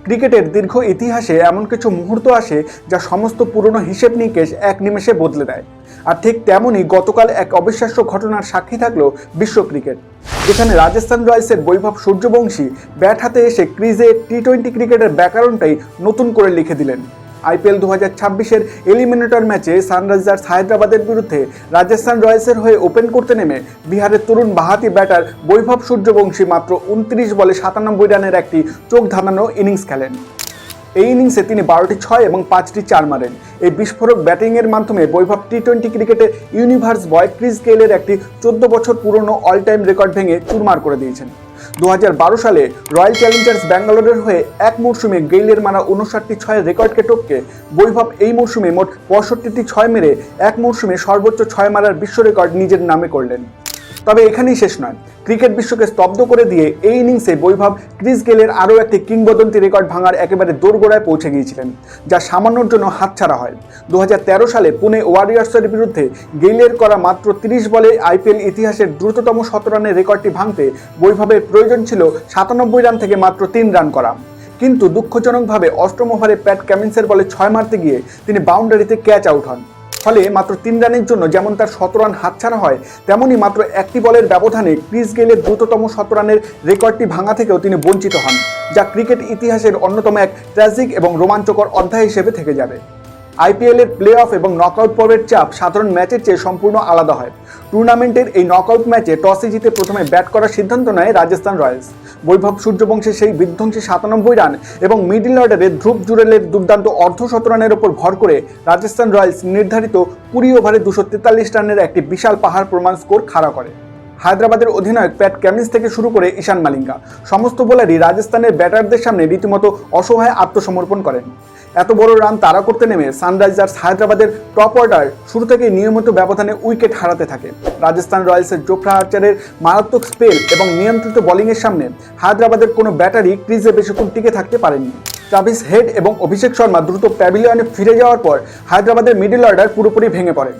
ক্রিকেটের দীর্ঘ ইতিহাসে এমন কিছু মুহূর্ত আসে যা সমস্ত পুরনো হিসেব নিকেশ এক নিমেষে বদলে দেয়। আর ঠিক তেমনই গতকাল এক অবিশ্বাস্য ঘটনার সাক্ষী থাকলো বিশ্ব ক্রিকেট, যেখানে রাজস্থান রয়্যালসের বৈভব সূর্যবংশী ব্যাট হাতে এসে ক্রিজে টি-20 ক্রিকেটের ব্যাকরণটাই নতুন করে লিখে দিলেন। আইপিএল 2026-এর এলিমিনেটর ম্যাচে সানরাইজার্স হায়দ্রাবাদের বিরুদ্ধে রাজস্থান রয়্যালসের হয়ে ওপেন করতে নেমে বিহারের তরুণ বাঁহাতি ব্যাটার বৈভব সূর্যবংশী মাত্র 29 বলে 97 রানের একটি চোখ ধাঁধানো ইনিংস খেলেন। এই ইনিংসে তিনি 12টি 6 এবং 5টি 4 মারেন। এই বিস্ফোরক ব্যাটিংয়ের মাধ্যমে বৈভব টি-20 ক্রিকেটে ইউনিভার্স বয় ক্রিস গেইলের একটি 14 বছর পুরনো অল টাইম রেকর্ড ভেঙে চুরমার করে দিয়েছেন। 2012 সালে রয়্যাল চ্যালেঞ্জার্স ব্যাঙ্গালোরের হয়ে এক মরশুমে গেইলের মারা 59টি 6 রেকর্ডকে টপকে বৈভব এই মরশুমে মোট 65টি 6 মেরে এক মরশুমে সর্বোচ্চ 6 মারার বিশ্ব রেকর্ড নিজের নামে করলেন। তবে এখানেই শেষ নয়, ক্রিকেট বিশ্বকে স্তব্ধ করে দিয়ে এই ইনিংসে বৈভব ক্রিস গেইলের আরও একটি কিংবদন্তি রেকর্ড ভাঙার একেবারে দোরগোড়ায় পৌঁছে গিয়েছিলেন, যা সামান্যর জন্য হাতছাড়া হয়। 2013 সালে পুনে ওয়ারিয়র্সের বিরুদ্ধে গেইলের করা মাত্র 30 বলে আইপিএল ইতিহাসের দ্রুততম 100 রানের রেকর্ডটি ভাঙতে বৈভবের প্রয়োজন ছিল 97 রান থেকে মাত্র 3 রান করা। কিন্তু দুঃখজনকভাবে অষ্টম ওভারে প্যাট কামিন্সের বলে 6 মারতে গিয়ে তিনি বাউন্ডারিতে ক্যাচ আউট হন। ফলে মাত্র 3 রানের জন্য যেমন তার 17 রান হাতছাড়া হয়, তেমনই মাত্র একটি বলের ব্যবধানে ক্রিস গেইলের দ্রুততম 17 রানের রেকর্ডটি ভাঙা থেকেও তিনি বঞ্চিত হন, যা ক্রিকেট ইতিহাসের অন্যতম এক ট্র্যাজিক এবং রোমাঞ্চকর অধ্যায় হিসেবে থেকে যাবে। আইপিএলের প্লে অফ এবং নকআউট পর্বের চাপ সাধারণ ম্যাচের চেয়ে সম্পূর্ণ আলাদা হয়। টুর্নামেন্টের এই নকআউট ম্যাচে টসে জিতে প্রথমে ব্যাট করার সিদ্ধান্ত নেয় রাজস্থান রয়্যালস। বৈভব সূর্যবংশীর সেই বিধ্বংসী 97 রান এবং মিডল অর্ডারে ধ্রুব জুরেলের দুর্দান্ত অর্ধশত রানের ওপর ভর করে রাজস্থান রয়্যালস নির্ধারিত 20 ওভারে 243 রানের একটি বিশাল পাহাড় প্রমাণ স্কোর খাড়া করে। হায়দ্রাবাদের অধিনায়ক প্যাট কামিন্স থেকে শুরু করে ঈশান মালিঙ্গা সমস্ত বোলারই রাজস্থানের ব্যাটারদের সামনে রীতিমতো অসহায় আত্মসমর্পণ করেন। এত বড় রান তাড়া করতে নেমে সানরাইজার্স হায়দ্রাবাদের টপ অর্ডার শুরু থেকে নিয়মিত ব্যবধানে উইকেট হারাতে থাকে। রাজস্থান রয়্যালসের জোফরা আর্চারের মারাত্মক স্পেল এবং নিয়ন্ত্রিত বোলিংয়ের সামনে হায়দ্রাবাদের কোনো ব্যাটারই ক্রিজে বেশিক্ষণ টিকে থাকতে পারেননি। ট্রাভিস হেড এবং অভিষেক শর্মা দ্রুত প্যাভিলিয়নে ফিরে যাওয়ার পর হায়দ্রাবাদের মিডল অর্ডার পুরোপুরি ভেঙে পড়ে।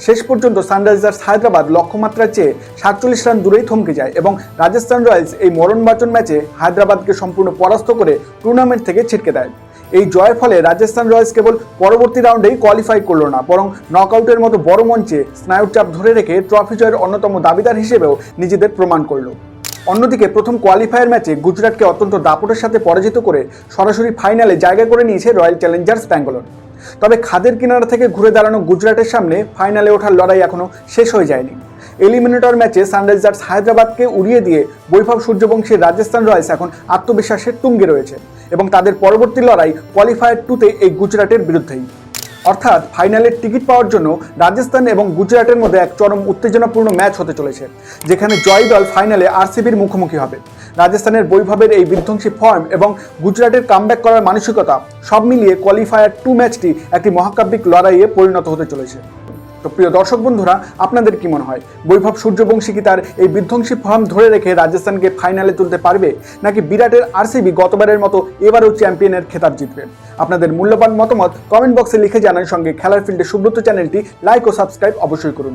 শেষ পর্যন্ত সানরাইজার্স হায়দ্রাবাদ লক্ষ্যমাত্রার চেয়ে 47 রান দূরেই থমকে যায় এবং রাজস্থান রয়্যালস এই মরণবাচন ম্যাচে হায়দ্রাবাদকে সম্পূর্ণ পরাস্ত করে টুর্নামেন্ট থেকে ছিটকে দেয়। এই জয়ের ফলে রাজস্থান রয়্যালস কেবল পরবর্তী রাউন্ডেই কোয়ালিফাই করল না, বরং নকআউটের মতো বড় মঞ্চে স্নায়ুর চাপ ধরে রেখে ট্রফি জয়ের অন্যতম দাবিদার হিসেবেও নিজেদের প্রমাণ করল। অন্যদিকে প্রথম কোয়ালিফায়ার ম্যাচে গুজরাটকে অত্যন্ত দাপটের সাথে পরাজিত করে সরাসরি ফাইনালে জায়গা করে নিয়েছে রয়্যাল চ্যালেঞ্জার্স ব্যাঙ্গালোর। তবে খাদের কিনারা থেকে ঘুরে দাঁড়ানো গুজরাটের সামনে ফাইনালে ওঠার লড়াই এখনও শেষ হয়ে যায়নি। এলিমিনেটর ম্যাচে সানরাইজার্স হায়দ্রাবাদকে উড়িয়ে দিয়ে বৈভব সূর্যবংশীর রাজস্থান রয়্যালস এখন আত্মবিশ্বাসের তুঙ্গে রয়েছে এবং তাদের পরবর্তী লড়াই কোয়ালিফায়ার 2-তে এই গুজরাটের বিরুদ্ধেই। অর্থাৎ ফাইনালের টিকিট পাওয়ার জন্য রাজস্থান এবং গুজরাটের মধ্যে এক চরম উত্তেজনাপূর্ণ ম্যাচ হতে চলেছে, যেখানে জয়ী দল ফাইনালে আরসিবির মুখোমুখি হবে। রাজস্থানের বৈভবের এই বিধ্বংসী ফর্ম এবং গুজরাটের কামব্যাক করার মানসিকতা সব মিলিয়ে কোয়ালিফায়ার 2 ম্যাচটি একটি মহাকাব্যিক লড়াইয়ে পরিণত হতে চলেছে। তো প্রিয় দর্শক বন্ধুরা, আপনাদের কি মনে হয়, বৈভব সূর্যবংশী কি তার এই বিধ্বংসী ফর্ম ধরে রেখে রাজস্থানকে ফাইনালে তুলতে পারবে, নাকি বিরাটের আরসিবি গতবারের মতো এবারও চ্যাম্পিয়নের খেতাব জিতবে? আপনাদের মূল্যবান মতামত কমেন্ট বক্সে লিখে জানান, সঙ্গে খেলার ফিল্ডে সুব্রত চ্যানেলটি লাইক ও সাবস্ক্রাইব অবশ্যই করুন।